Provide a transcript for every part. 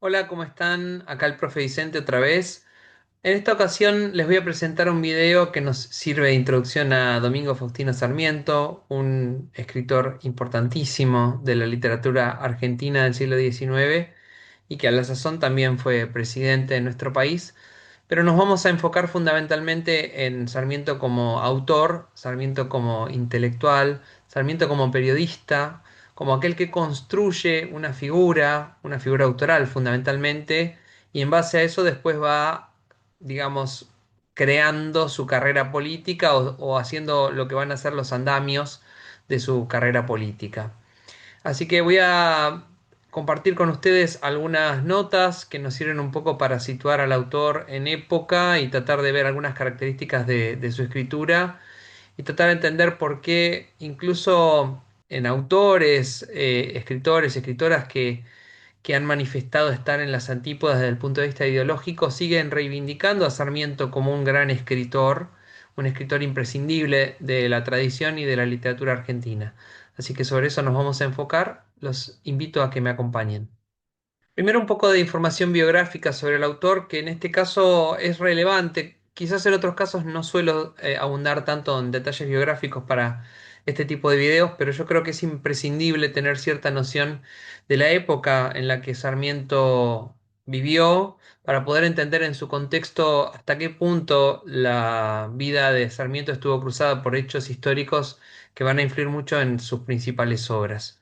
Hola, ¿cómo están? Acá el profe Vicente otra vez. En esta ocasión les voy a presentar un video que nos sirve de introducción a Domingo Faustino Sarmiento, un escritor importantísimo de la literatura argentina del siglo XIX y que a la sazón también fue presidente de nuestro país. Pero nos vamos a enfocar fundamentalmente en Sarmiento como autor, Sarmiento como intelectual, Sarmiento como periodista, como aquel que construye una figura autoral fundamentalmente, y en base a eso después va, digamos, creando su carrera política o haciendo lo que van a ser los andamios de su carrera política. Así que voy a compartir con ustedes algunas notas que nos sirven un poco para situar al autor en época y tratar de ver algunas características de su escritura y tratar de entender por qué incluso en autores, escritores, escritoras que han manifestado estar en las antípodas desde el punto de vista ideológico, siguen reivindicando a Sarmiento como un escritor imprescindible de la tradición y de la literatura argentina. Así que sobre eso nos vamos a enfocar. Los invito a que me acompañen. Primero un poco de información biográfica sobre el autor, que en este caso es relevante. Quizás en otros casos no suelo abundar tanto en detalles biográficos para este tipo de videos, pero yo creo que es imprescindible tener cierta noción de la época en la que Sarmiento vivió para poder entender en su contexto hasta qué punto la vida de Sarmiento estuvo cruzada por hechos históricos que van a influir mucho en sus principales obras.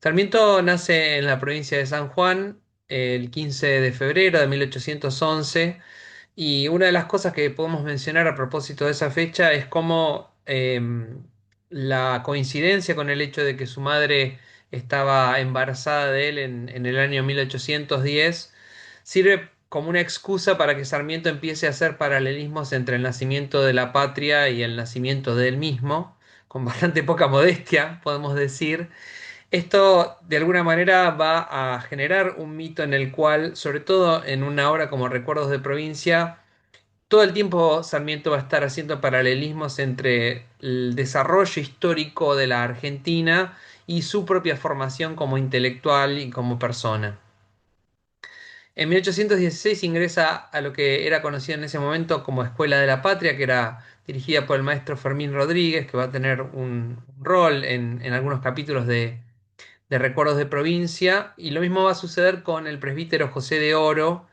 Sarmiento nace en la provincia de San Juan el 15 de febrero de 1811 y una de las cosas que podemos mencionar a propósito de esa fecha es cómo la coincidencia con el hecho de que su madre estaba embarazada de él en el año 1810 sirve como una excusa para que Sarmiento empiece a hacer paralelismos entre el nacimiento de la patria y el nacimiento de él mismo, con bastante poca modestia, podemos decir. Esto de alguna manera va a generar un mito en el cual, sobre todo en una obra como Recuerdos de Provincia, todo el tiempo Sarmiento va a estar haciendo paralelismos entre el desarrollo histórico de la Argentina y su propia formación como intelectual y como persona. En 1816 ingresa a lo que era conocido en ese momento como Escuela de la Patria, que era dirigida por el maestro Fermín Rodríguez, que va a tener un rol en algunos capítulos de Recuerdos de Provincia, y lo mismo va a suceder con el presbítero José de Oro,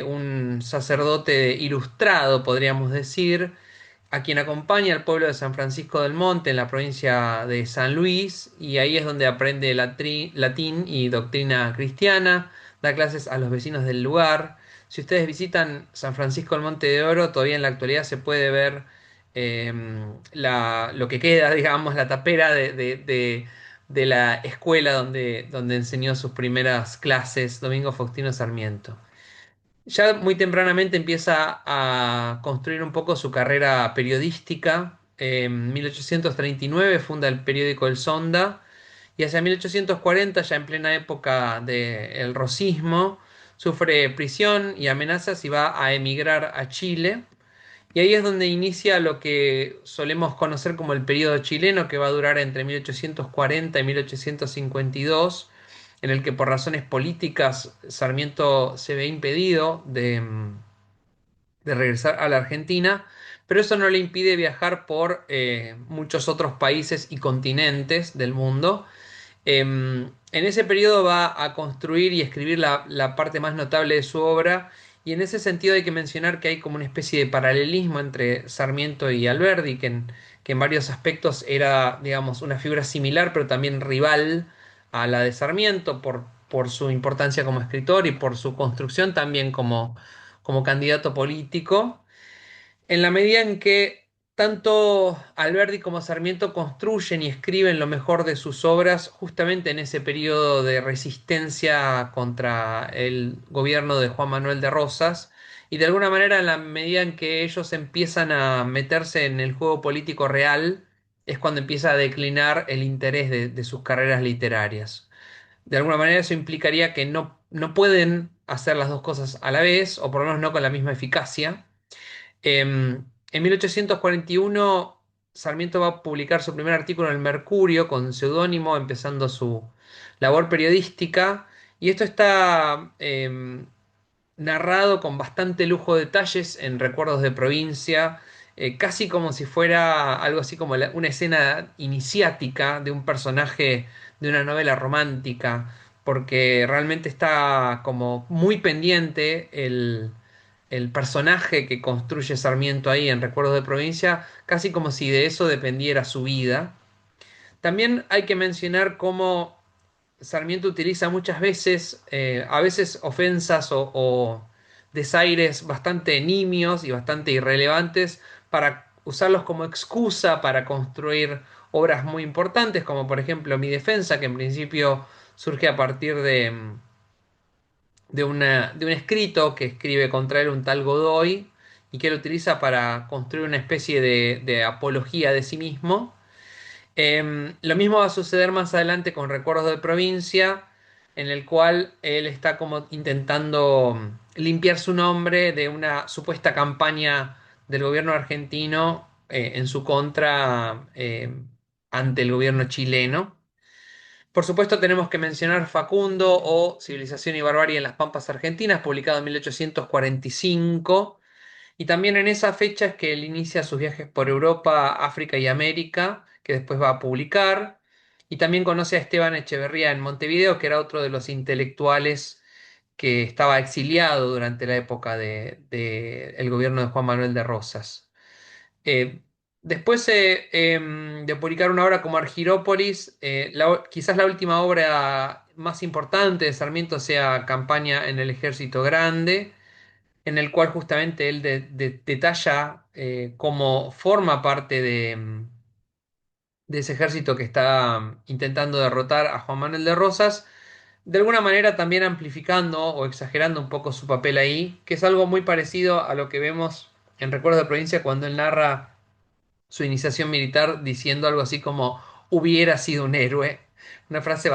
un sacerdote ilustrado, podríamos decir, a quien acompaña al pueblo de San Francisco del Monte en la provincia de San Luis, y ahí es donde aprende latín y doctrina cristiana, da clases a los vecinos del lugar. Si ustedes visitan San Francisco del Monte de Oro, todavía en la actualidad se puede ver eh, lo que queda, digamos, la tapera de la escuela donde enseñó sus primeras clases, Domingo Faustino Sarmiento. Ya muy tempranamente empieza a construir un poco su carrera periodística. En 1839 funda el periódico El Sonda y hacia 1840, ya en plena época del rosismo, sufre prisión y amenazas y va a emigrar a Chile. Y ahí es donde inicia lo que solemos conocer como el periodo chileno, que va a durar entre 1840 y 1852, en el que por razones políticas Sarmiento se ve impedido de regresar a la Argentina, pero eso no le impide viajar por muchos otros países y continentes del mundo. En ese periodo va a construir y escribir la parte más notable de su obra, y en ese sentido hay que mencionar que hay como una especie de paralelismo entre Sarmiento y Alberdi, que en varios aspectos era, digamos, una figura similar, pero también rival a la de Sarmiento por su importancia como escritor y por su construcción también como candidato político. En la medida en que tanto Alberdi como Sarmiento construyen y escriben lo mejor de sus obras justamente en ese periodo de resistencia contra el gobierno de Juan Manuel de Rosas, y de alguna manera en la medida en que ellos empiezan a meterse en el juego político real, es cuando empieza a declinar el interés de sus carreras literarias. De alguna manera eso implicaría que no pueden hacer las dos cosas a la vez, o por lo menos no con la misma eficacia. En 1841, Sarmiento va a publicar su primer artículo en el Mercurio con seudónimo, empezando su labor periodística, Y esto está narrado con bastante lujo de detalles en Recuerdos de Provincia, casi como si fuera algo así como una escena iniciática de un personaje de una novela romántica, porque realmente está como muy pendiente el personaje que construye Sarmiento ahí en Recuerdos de Provincia, casi como si de eso dependiera su vida. También hay que mencionar cómo Sarmiento utiliza muchas veces, a veces ofensas o desaires bastante nimios y bastante irrelevantes para usarlos como excusa para construir obras muy importantes, como por ejemplo Mi Defensa, que en principio surge a partir de un escrito que escribe contra él un tal Godoy y que él utiliza para construir una especie de apología de sí mismo. Lo mismo va a suceder más adelante con Recuerdos de Provincia, en el cual él está como intentando limpiar su nombre de una supuesta campaña del gobierno argentino en su contra ante el gobierno chileno. Por supuesto, tenemos que mencionar Facundo o Civilización y Barbarie en las Pampas Argentinas, publicado en 1845. Y también en esa fecha es que él inicia sus viajes por Europa, África y América, que después va a publicar. Y también conoce a Esteban Echeverría en Montevideo, que era otro de los intelectuales que estaba exiliado durante la época el gobierno de Juan Manuel de Rosas. Eh, Después de publicar una obra como Argirópolis, quizás la última obra más importante de Sarmiento sea Campaña en el Ejército Grande, en el cual justamente él detalla cómo forma parte de ese ejército que está intentando derrotar a Juan Manuel de Rosas, de alguna manera también amplificando o exagerando un poco su papel ahí, que es algo muy parecido a lo que vemos en Recuerdos de Provincia cuando él narra su iniciación militar diciendo algo así como hubiera sido un héroe. Una frase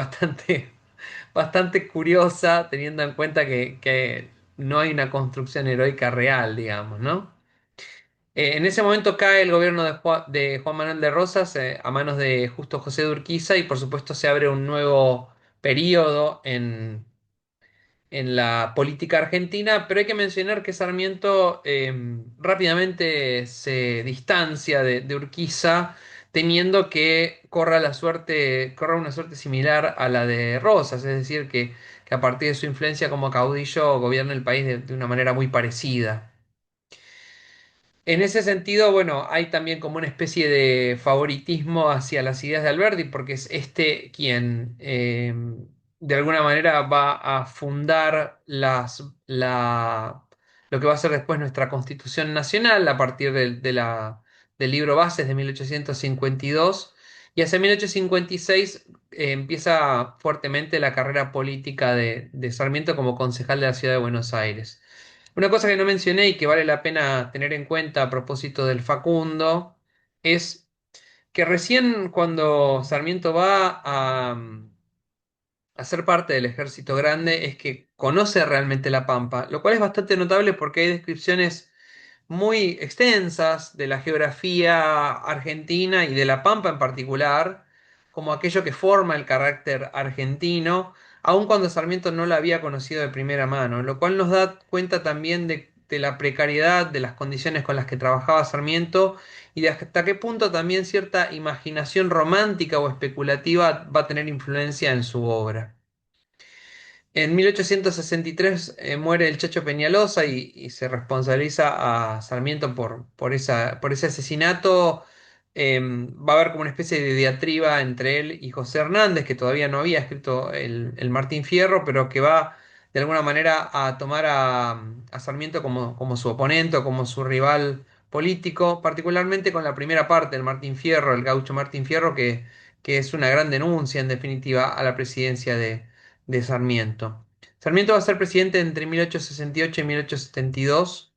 bastante curiosa teniendo en cuenta que no hay una construcción heroica real, digamos, ¿no? En ese momento cae el gobierno de Juan Manuel de Rosas a manos de Justo José de Urquiza y por supuesto se abre un nuevo periodo en la política argentina, pero hay que mencionar que Sarmiento rápidamente se distancia de Urquiza, temiendo que corra una suerte similar a la de Rosas, es decir, que a partir de su influencia como caudillo gobierne el país de una manera muy parecida. En ese sentido, bueno, hay también como una especie de favoritismo hacia las ideas de Alberti, porque es este quien de alguna manera va a fundar lo que va a ser después nuestra Constitución Nacional a partir del libro Bases de 1852. Y hacia 1856 empieza fuertemente la carrera política de Sarmiento como concejal de la ciudad de Buenos Aires. Una cosa que no mencioné y que vale la pena tener en cuenta a propósito del Facundo es que recién cuando Sarmiento va a ser parte del ejército grande es que conoce realmente la Pampa, lo cual es bastante notable porque hay descripciones muy extensas de la geografía argentina y de la Pampa en particular, como aquello que forma el carácter argentino, aun cuando Sarmiento no la había conocido de primera mano, lo cual nos da cuenta también de la precariedad de las condiciones con las que trabajaba Sarmiento y de hasta qué punto también cierta imaginación romántica o especulativa va a tener influencia en su obra. En 1863 muere el Chacho Peñalosa y se responsabiliza a Sarmiento por ese asesinato. Va a haber como una especie de diatriba entre él y José Hernández, que todavía no había escrito el Martín Fierro, pero que va de alguna manera a tomar a Sarmiento como su oponente o como su rival político, particularmente con la primera parte del Martín Fierro, el gaucho Martín Fierro, que es una gran denuncia en definitiva a la presidencia de Sarmiento. Sarmiento va a ser presidente entre 1868 y 1872.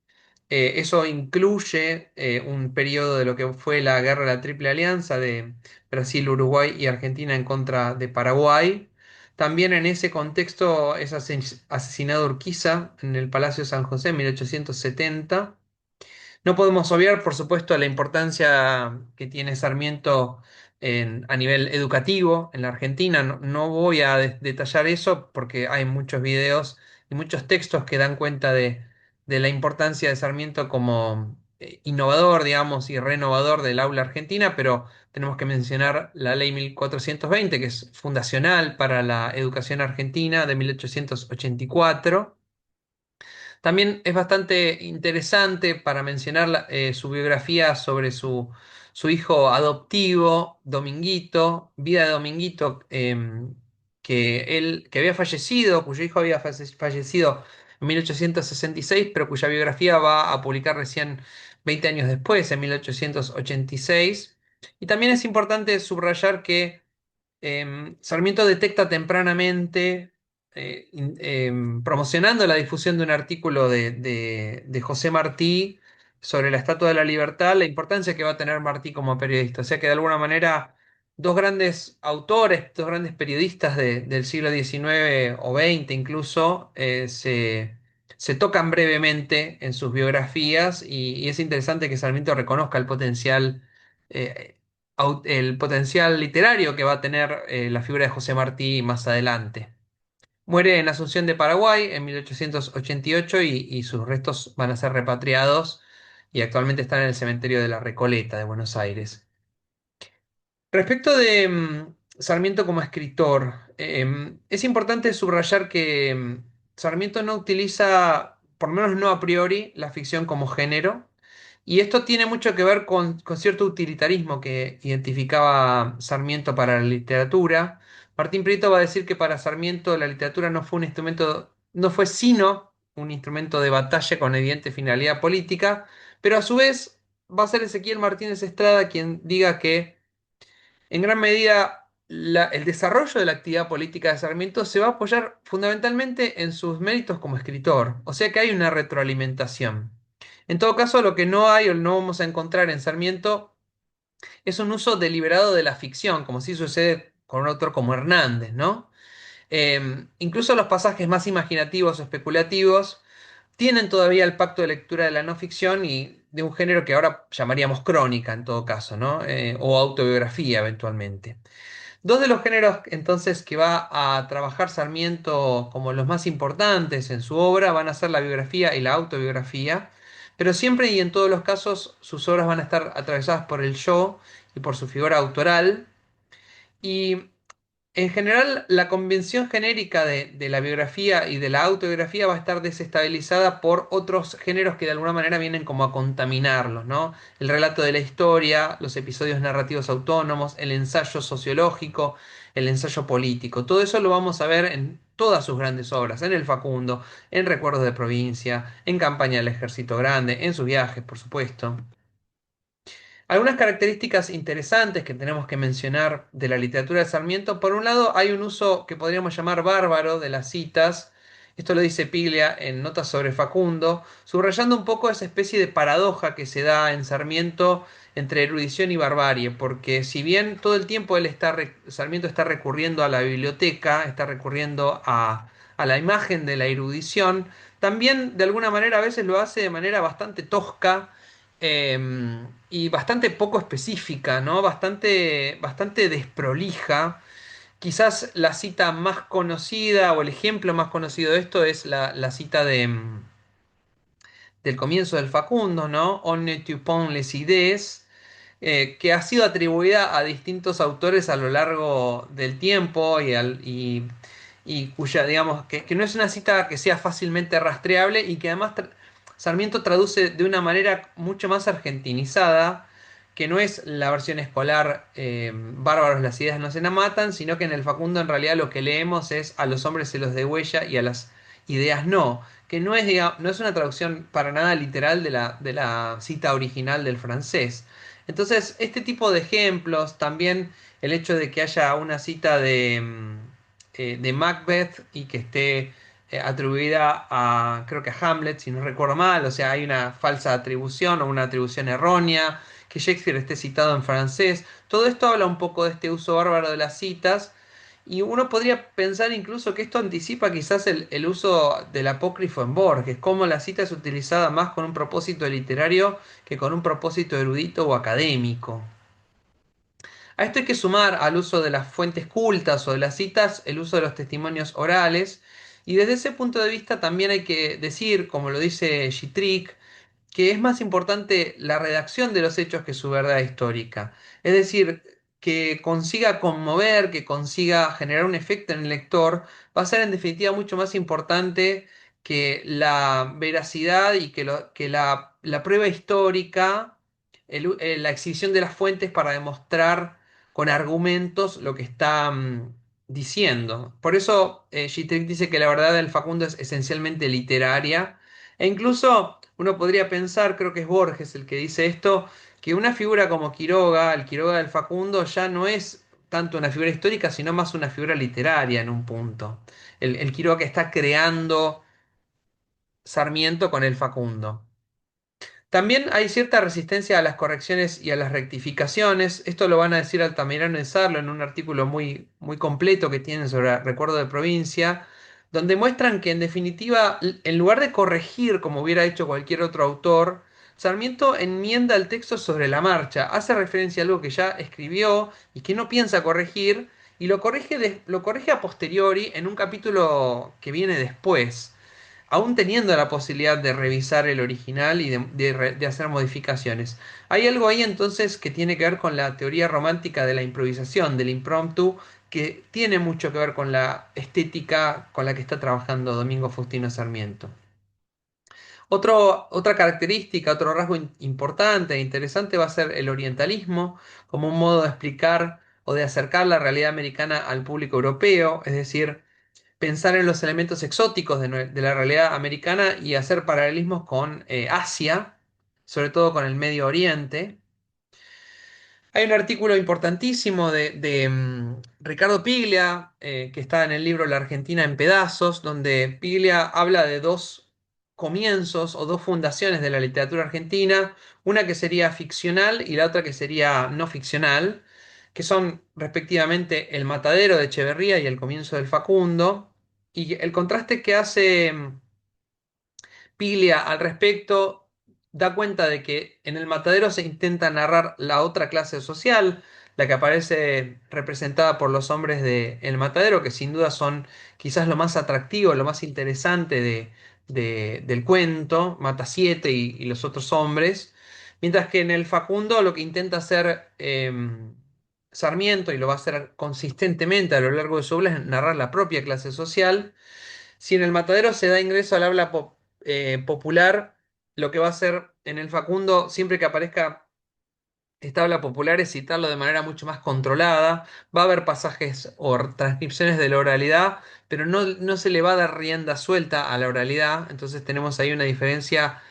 Eso incluye un periodo de lo que fue la guerra de la Triple Alianza de Brasil, Uruguay y Argentina en contra de Paraguay. También en ese contexto es asesinado Urquiza en el Palacio de San José en 1870. No podemos obviar, por supuesto, la importancia que tiene Sarmiento a nivel educativo en la Argentina. No, no voy a detallar eso porque hay muchos videos y muchos textos que dan cuenta de la importancia de Sarmiento como innovador, digamos, y renovador del aula argentina, pero tenemos que mencionar la Ley 1420, que es fundacional para la educación argentina de 1884. También es bastante interesante para mencionar su biografía sobre su hijo adoptivo, Dominguito, vida de Dominguito, que había fallecido, cuyo hijo había fallecido en 1866, pero cuya biografía va a publicar recién 20 años después, en 1886. Y también es importante subrayar que Sarmiento detecta tempranamente, promocionando la difusión de un artículo de José Martí sobre la Estatua de la Libertad, la importancia que va a tener Martí como periodista. O sea que de alguna manera dos grandes autores, dos grandes periodistas del siglo XIX o XX incluso, se tocan brevemente en sus biografías y es interesante que Sarmiento reconozca eh, el potencial literario que va a tener la figura de José Martí más adelante. Muere en Asunción de Paraguay en 1888 y sus restos van a ser repatriados y actualmente están en el cementerio de la Recoleta de Buenos Aires. Respecto de Sarmiento como escritor, es importante subrayar que Sarmiento no utiliza, por lo menos no a priori, la ficción como género, y esto tiene mucho que ver con cierto utilitarismo que identificaba Sarmiento para la literatura. Martín Prieto va a decir que para Sarmiento la literatura no fue un instrumento, no fue sino un instrumento de batalla con evidente finalidad política, pero a su vez va a ser Ezequiel Martínez Estrada quien diga que en gran medida, el desarrollo de la actividad política de Sarmiento se va a apoyar fundamentalmente en sus méritos como escritor, o sea que hay una retroalimentación. En todo caso, lo que no hay o no vamos a encontrar en Sarmiento es un uso deliberado de la ficción, como sí sucede con un autor como Hernández, ¿no? Incluso los pasajes más imaginativos o especulativos tienen todavía el pacto de lectura de la no ficción y de un género que ahora llamaríamos crónica en todo caso, ¿no? O autobiografía eventualmente. Dos de los géneros entonces que va a trabajar Sarmiento como los más importantes en su obra van a ser la biografía y la autobiografía, pero siempre y en todos los casos sus obras van a estar atravesadas por el yo y por su figura autoral. Y en general, la convención genérica de la biografía y de la autobiografía va a estar desestabilizada por otros géneros que de alguna manera vienen como a contaminarlos, ¿no? El relato de la historia, los episodios narrativos autónomos, el ensayo sociológico, el ensayo político. Todo eso lo vamos a ver en todas sus grandes obras, en El Facundo, en Recuerdos de Provincia, en Campaña del Ejército Grande, en sus viajes, por supuesto. Algunas características interesantes que tenemos que mencionar de la literatura de Sarmiento. Por un lado, hay un uso que podríamos llamar bárbaro de las citas. Esto lo dice Piglia en Notas sobre Facundo, subrayando un poco esa especie de paradoja que se da en Sarmiento entre erudición y barbarie, porque si bien todo el tiempo Sarmiento está recurriendo a la biblioteca, está recurriendo a la imagen de la erudición, también de alguna manera a veces lo hace de manera bastante tosca y bastante poco específica, ¿no? Bastante desprolija. Quizás la cita más conocida o el ejemplo más conocido de esto es la cita del comienzo del Facundo, ¿no? On ne tue point les idées, que ha sido atribuida a distintos autores a lo largo del tiempo y cuya, digamos, que no es una cita que sea fácilmente rastreable y que además Sarmiento traduce de una manera mucho más argentinizada, que no es la versión escolar bárbaros las ideas no se la matan, sino que en el Facundo en realidad lo que leemos es a los hombres se los degüella y a las ideas no, que no es, no es una traducción para nada literal de la cita original del francés. Entonces, este tipo de ejemplos, también el hecho de que haya una cita de Macbeth y que esté atribuida a, creo que a Hamlet, si no recuerdo mal, o sea, hay una falsa atribución o una atribución errónea, que Shakespeare esté citado en francés, todo esto habla un poco de este uso bárbaro de las citas. Y uno podría pensar incluso que esto anticipa quizás el uso del apócrifo en Borges, cómo la cita es utilizada más con un propósito literario que con un propósito erudito o académico. A esto hay que sumar al uso de las fuentes cultas o de las citas, el uso de los testimonios orales. Y desde ese punto de vista también hay que decir, como lo dice Gittrick, que es más importante la redacción de los hechos que su verdad histórica. Es decir, que consiga conmover, que consiga generar un efecto en el lector, va a ser en definitiva mucho más importante que la veracidad y que la prueba histórica, la exhibición de las fuentes para demostrar con argumentos lo que está diciendo. Por eso Gittrick dice que la verdad del Facundo es esencialmente literaria e incluso uno podría pensar, creo que es Borges el que dice esto, que una figura como Quiroga, el Quiroga del Facundo, ya no es tanto una figura histórica, sino más una figura literaria en un punto. El Quiroga que está creando Sarmiento con el Facundo. También hay cierta resistencia a las correcciones y a las rectificaciones. Esto lo van a decir Altamirano y Sarlo en un artículo muy, muy completo que tienen sobre Recuerdo de Provincia, donde muestran que en definitiva, en lugar de corregir como hubiera hecho cualquier otro autor, Sarmiento enmienda el texto sobre la marcha, hace referencia a algo que ya escribió y que no piensa corregir, y lo corrige a posteriori en un capítulo que viene después aún teniendo la posibilidad de revisar el original y de hacer modificaciones. Hay algo ahí entonces que tiene que ver con la teoría romántica de la improvisación, del impromptu, que tiene mucho que ver con la estética con la que está trabajando Domingo Faustino Sarmiento. Otra característica, otro rasgo importante e interesante va a ser el orientalismo como un modo de explicar o de acercar la realidad americana al público europeo, es decir, pensar en los elementos exóticos de la realidad americana y hacer paralelismos con Asia, sobre todo con el Medio Oriente. Hay un artículo importantísimo de Ricardo Piglia, que está en el libro La Argentina en Pedazos, donde Piglia habla de dos comienzos o dos fundaciones de la literatura argentina, una que sería ficcional y la otra que sería no ficcional, que son respectivamente El Matadero de Echeverría y El comienzo del Facundo. Y el contraste que hace Piglia al respecto da cuenta de que en el matadero se intenta narrar la otra clase social, la que aparece representada por los hombres de El Matadero, que sin duda son quizás lo más atractivo, lo más interesante del cuento, Mata Siete y los otros hombres, mientras que en el Facundo lo que intenta hacer Sarmiento, y lo va a hacer consistentemente a lo largo de su obra, es narrar la propia clase social. Si en el Matadero se da ingreso al habla popular, lo que va a hacer en el Facundo, siempre que aparezca esta habla popular, es citarlo de manera mucho más controlada. Va a haber pasajes o transcripciones de la oralidad, pero no se le va a dar rienda suelta a la oralidad. Entonces tenemos ahí una diferencia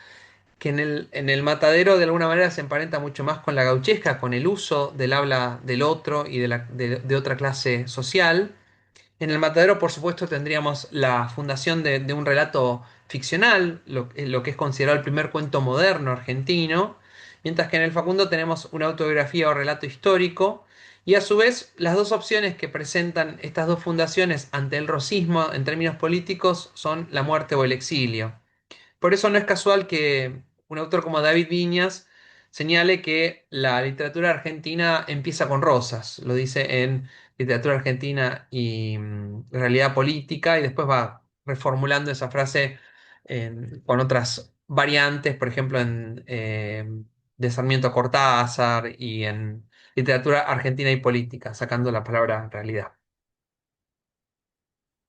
que en el Matadero de alguna manera se emparenta mucho más con la gauchesca, con el uso del habla del otro y de otra clase social. En el Matadero, por supuesto, tendríamos la fundación de un relato ficcional, lo que es considerado el primer cuento moderno argentino, mientras que en el Facundo tenemos una autobiografía o relato histórico, y a su vez las dos opciones que presentan estas dos fundaciones ante el rosismo en términos políticos son la muerte o el exilio. Por eso no es casual que un autor como David Viñas señale que la literatura argentina empieza con rosas. Lo dice en Literatura Argentina y Realidad Política y después va reformulando esa frase con otras variantes, por ejemplo de Sarmiento a Cortázar y en Literatura Argentina y Política, sacando la palabra realidad.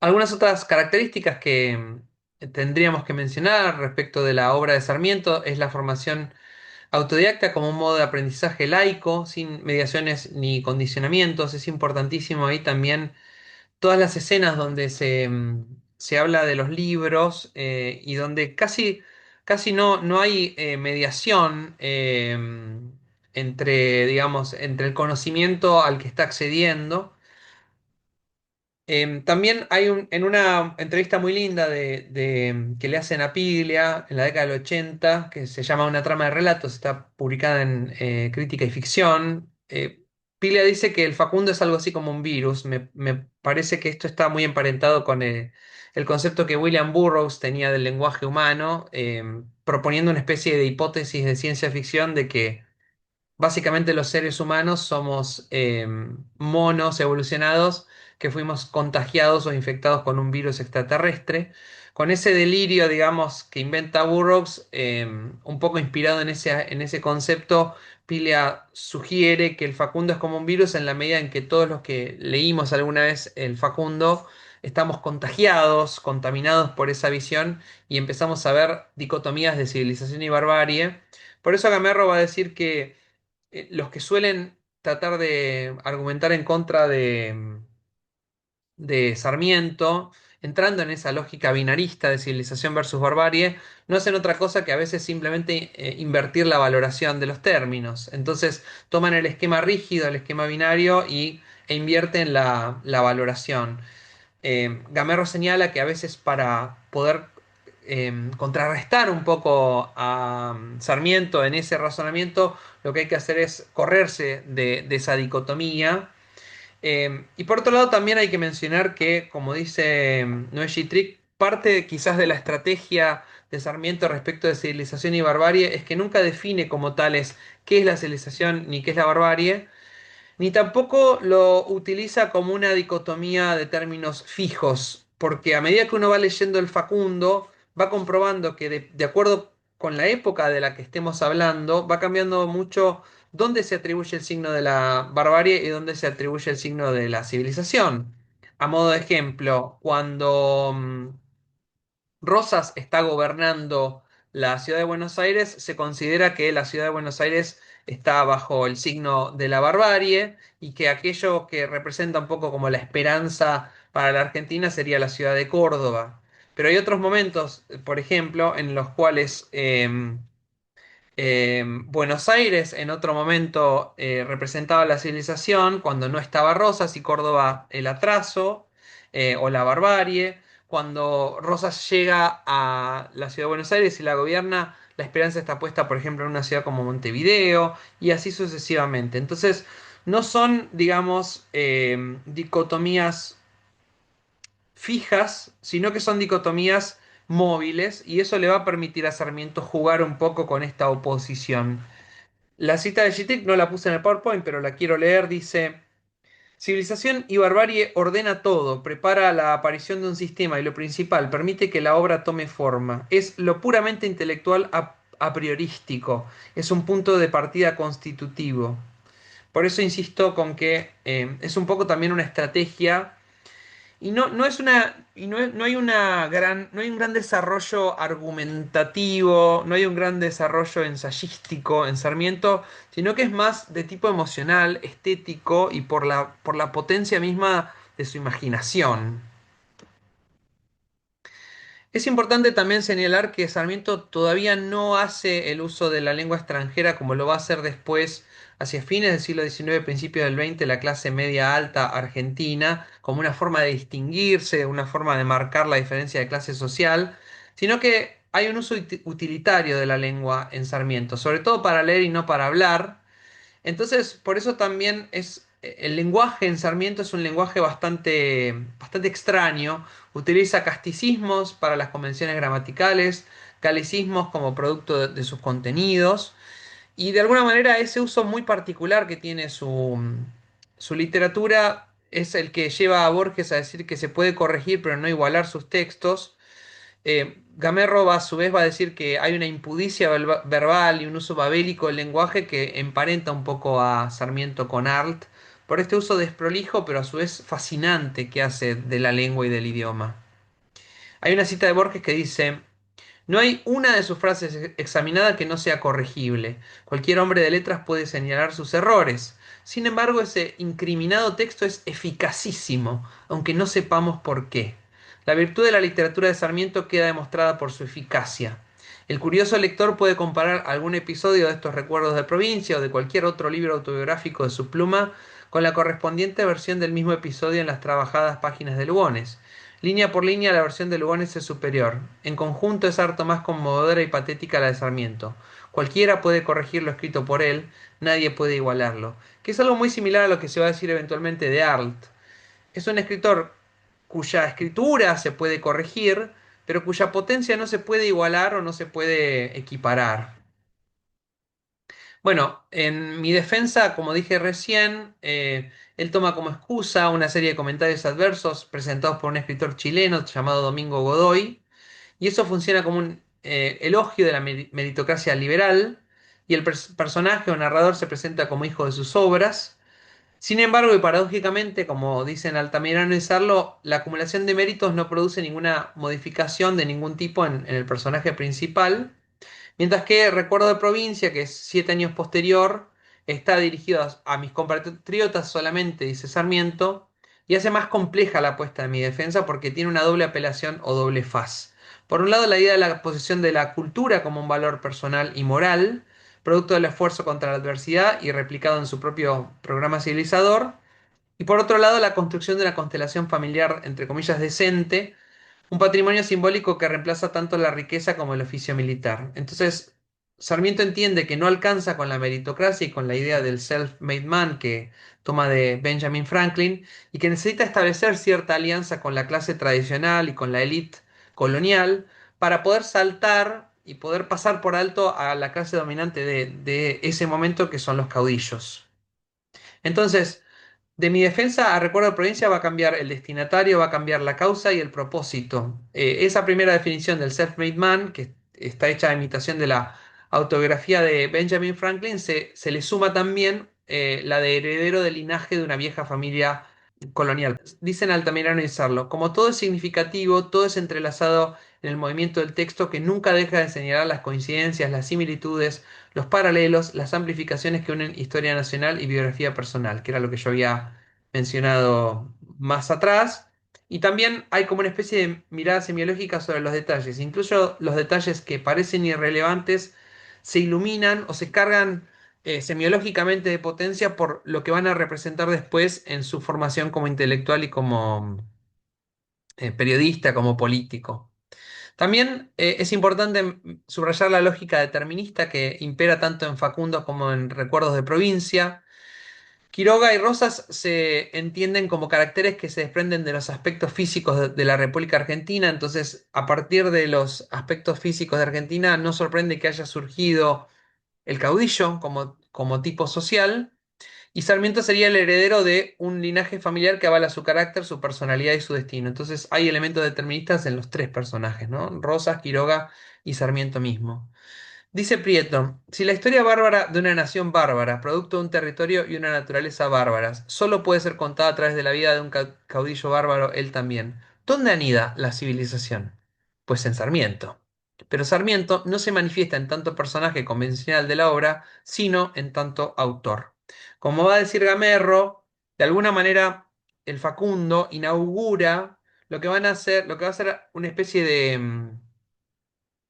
Algunas otras características que tendríamos que mencionar respecto de la obra de Sarmiento es la formación autodidacta como un modo de aprendizaje laico, sin mediaciones ni condicionamientos. Es importantísimo ahí también todas las escenas donde se habla de los libros y donde casi no hay mediación entre, digamos, entre el conocimiento al que está accediendo. También hay en una entrevista muy linda que le hacen a Piglia en la década del 80, que se llama Una trama de relatos, está publicada en Crítica y Ficción. Piglia dice que el Facundo es algo así como un virus. Me parece que esto está muy emparentado con el concepto que William Burroughs tenía del lenguaje humano, proponiendo una especie de hipótesis de ciencia ficción de que Básicamente los seres humanos somos monos evolucionados que fuimos contagiados o infectados con un virus extraterrestre. Con ese delirio, digamos, que inventa Burroughs, un poco inspirado en ese concepto, Piglia sugiere que el Facundo es como un virus en la medida en que todos los que leímos alguna vez el Facundo estamos contagiados, contaminados por esa visión y empezamos a ver dicotomías de civilización y barbarie. Por eso Gamerro va a decir que los que suelen tratar de argumentar en contra de Sarmiento, entrando en esa lógica binarista de civilización versus barbarie, no hacen otra cosa que a veces simplemente invertir la valoración de los términos. Entonces toman el esquema rígido, el esquema binario e invierten la valoración. Gamerro señala que a veces para poder contrarrestar un poco a Sarmiento en ese razonamiento, lo que hay que hacer es correrse de esa dicotomía. Y por otro lado, también hay que mencionar que, como dice Noé Trick, parte quizás de la estrategia de Sarmiento respecto de civilización y barbarie es que nunca define como tales qué es la civilización ni qué es la barbarie, ni tampoco lo utiliza como una dicotomía de términos fijos, porque a medida que uno va leyendo el Facundo, va comprobando que de acuerdo con la época de la que estemos hablando, va cambiando mucho dónde se atribuye el signo de la barbarie y dónde se atribuye el signo de la civilización. A modo de ejemplo, cuando Rosas está gobernando la ciudad de Buenos Aires, se considera que la ciudad de Buenos Aires está bajo el signo de la barbarie y que aquello que representa un poco como la esperanza para la Argentina sería la ciudad de Córdoba. Pero hay otros momentos, por ejemplo, en los cuales Buenos Aires en otro momento representaba la civilización cuando no estaba Rosas y Córdoba el atraso o la barbarie. Cuando Rosas llega a la ciudad de Buenos Aires y la gobierna, la esperanza está puesta, por ejemplo, en una ciudad como Montevideo y así sucesivamente. Entonces, no son, digamos, dicotomías fijas, sino que son dicotomías móviles y eso le va a permitir a Sarmiento jugar un poco con esta oposición. La cita de Gittic no la puse en el PowerPoint, pero la quiero leer. Dice: Civilización y barbarie ordena todo, prepara la aparición de un sistema y lo principal, permite que la obra tome forma. Es lo puramente intelectual a priorístico, es un punto de partida constitutivo. Por eso insisto con que es un poco también una estrategia y no es una, y no hay una gran, no hay un gran desarrollo argumentativo, no hay un gran desarrollo ensayístico en Sarmiento, sino que es más de tipo emocional, estético y por la potencia misma de su imaginación. Es importante también señalar que Sarmiento todavía no hace el uso de la lengua extranjera como lo va a hacer después, hacia fines del siglo XIX, principios del XX, la clase media alta argentina, como una forma de distinguirse, una forma de marcar la diferencia de clase social, sino que hay un uso utilitario de la lengua en Sarmiento, sobre todo para leer y no para hablar. Entonces, por eso también es el lenguaje en Sarmiento es un lenguaje bastante extraño. Utiliza casticismos para las convenciones gramaticales, galicismos como producto de sus contenidos, y de alguna manera ese uso muy particular que tiene su literatura es el que lleva a Borges a decir que se puede corregir pero no igualar sus textos. Gamerro a su vez va a decir que hay una impudicia verbal y un uso babélico del lenguaje que emparenta un poco a Sarmiento con Arlt por este uso desprolijo pero a su vez fascinante que hace de la lengua y del idioma. Hay una cita de Borges que dice: no hay una de sus frases examinada que no sea corregible. Cualquier hombre de letras puede señalar sus errores. Sin embargo, ese incriminado texto es eficacísimo, aunque no sepamos por qué. La virtud de la literatura de Sarmiento queda demostrada por su eficacia. El curioso lector puede comparar algún episodio de estos recuerdos de provincia o de cualquier otro libro autobiográfico de su pluma con la correspondiente versión del mismo episodio en las trabajadas páginas de Lugones. Línea por línea, la versión de Lugones es superior. En conjunto es harto más conmovedora y patética la de Sarmiento. Cualquiera puede corregir lo escrito por él, nadie puede igualarlo. Que es algo muy similar a lo que se va a decir eventualmente de Arlt. Es un escritor cuya escritura se puede corregir, pero cuya potencia no se puede igualar o no se puede equiparar. Bueno, en mi defensa, como dije recién, él toma como excusa una serie de comentarios adversos presentados por un escritor chileno llamado Domingo Godoy, y eso funciona como un elogio de la meritocracia liberal, y el personaje o narrador se presenta como hijo de sus obras. Sin embargo, y paradójicamente, como dicen Altamirano y Sarlo, la acumulación de méritos no produce ninguna modificación de ningún tipo en el personaje principal. Mientras que Recuerdo de Provincia, que es 7 años posterior, está dirigido a mis compatriotas solamente, dice Sarmiento, y hace más compleja la apuesta de mi defensa porque tiene una doble apelación o doble faz. Por un lado, la idea de la posesión de la cultura como un valor personal y moral, producto del esfuerzo contra la adversidad y replicado en su propio programa civilizador. Y por otro lado, la construcción de una constelación familiar, entre comillas, decente, un patrimonio simbólico que reemplaza tanto la riqueza como el oficio militar. Entonces, Sarmiento entiende que no alcanza con la meritocracia y con la idea del self-made man que toma de Benjamin Franklin y que necesita establecer cierta alianza con la clase tradicional y con la élite colonial para poder saltar y poder pasar por alto a la clase dominante de ese momento que son los caudillos. Entonces, de mi defensa a Recuerdo de Provincia va a cambiar el destinatario, va a cambiar la causa y el propósito. Esa primera definición del self-made man, que está hecha a imitación de la autobiografía de Benjamin Franklin, se le suma también la de heredero del linaje de una vieja familia colonial. Dicen Altamirano y Sarlo, como todo es significativo, todo es entrelazado en el movimiento del texto que nunca deja de señalar las coincidencias, las similitudes, los paralelos, las amplificaciones que unen historia nacional y biografía personal, que era lo que yo había mencionado más atrás. Y también hay como una especie de mirada semiológica sobre los detalles. Incluso los detalles que parecen irrelevantes se iluminan o se cargan semiológicamente de potencia por lo que van a representar después en su formación como intelectual y como periodista, como político. También es importante subrayar la lógica determinista que impera tanto en Facundo como en Recuerdos de Provincia. Quiroga y Rosas se entienden como caracteres que se desprenden de los aspectos físicos de la República Argentina, entonces a partir de los aspectos físicos de Argentina no sorprende que haya surgido el caudillo como tipo social, y Sarmiento sería el heredero de un linaje familiar que avala su carácter, su personalidad y su destino. Entonces hay elementos deterministas en los tres personajes, ¿no? Rosas, Quiroga y Sarmiento mismo. Dice Prieto, si la historia bárbara de una nación bárbara, producto de un territorio y una naturaleza bárbaras, solo puede ser contada a través de la vida de un caudillo bárbaro, él también, ¿dónde anida la civilización? Pues en Sarmiento. Pero Sarmiento no se manifiesta en tanto personaje convencional de la obra, sino en tanto autor. Como va a decir Gamerro, de alguna manera el Facundo inaugura lo que van a hacer, lo que va a ser una especie de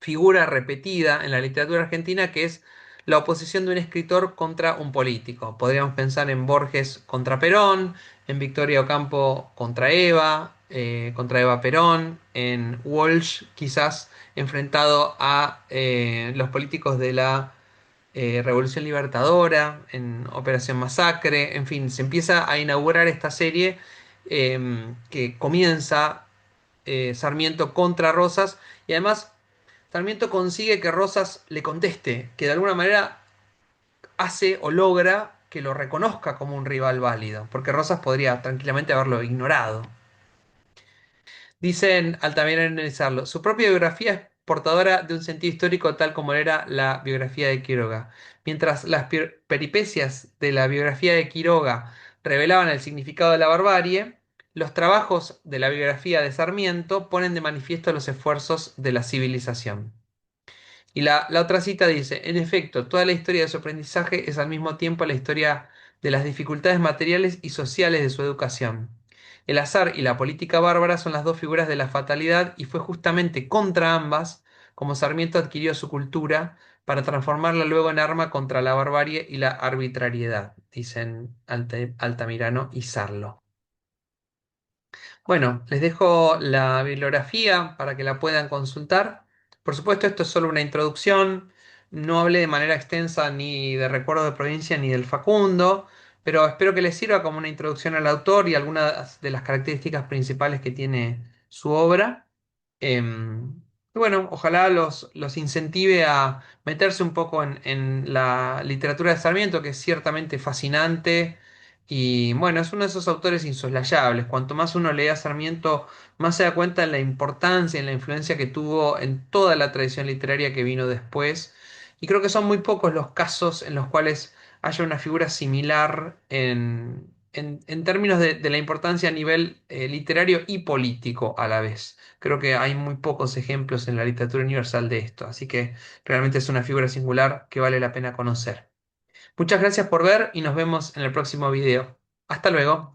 figura repetida en la literatura argentina, que es la oposición de un escritor contra un político. Podríamos pensar en Borges contra Perón, en Victoria Ocampo contra Eva Perón, en Walsh quizás enfrentado a los políticos de la Revolución Libertadora, en Operación Masacre, en fin, se empieza a inaugurar esta serie que comienza Sarmiento contra Rosas, y además Sarmiento consigue que Rosas le conteste, que de alguna manera hace o logra que lo reconozca como un rival válido, porque Rosas podría tranquilamente haberlo ignorado. Dicen Altamira en analizarlo, su propia biografía es portadora de un sentido histórico tal como era la biografía de Quiroga. Mientras las peripecias de la biografía de Quiroga revelaban el significado de la barbarie, los trabajos de la biografía de Sarmiento ponen de manifiesto los esfuerzos de la civilización. Y la otra cita dice, en efecto, toda la historia de su aprendizaje es al mismo tiempo la historia de las dificultades materiales y sociales de su educación. El azar y la política bárbara son las dos figuras de la fatalidad y fue justamente contra ambas como Sarmiento adquirió su cultura para transformarla luego en arma contra la barbarie y la arbitrariedad, dicen Altamirano y Sarlo. Bueno, les dejo la bibliografía para que la puedan consultar. Por supuesto, esto es solo una introducción. No hablé de manera extensa ni de Recuerdos de Provincia ni del Facundo, pero espero que les sirva como una introducción al autor y algunas de las características principales que tiene su obra. Y bueno, ojalá los incentive a meterse un poco en la literatura de Sarmiento, que es ciertamente fascinante. Y bueno, es uno de esos autores insoslayables. Cuanto más uno lee a Sarmiento, más se da cuenta de la importancia y la influencia que tuvo en toda la tradición literaria que vino después. Y creo que son muy pocos los casos en los cuales haya una figura similar en términos de la importancia a nivel literario y político a la vez. Creo que hay muy pocos ejemplos en la literatura universal de esto, así que realmente es una figura singular que vale la pena conocer. Muchas gracias por ver y nos vemos en el próximo video. Hasta luego.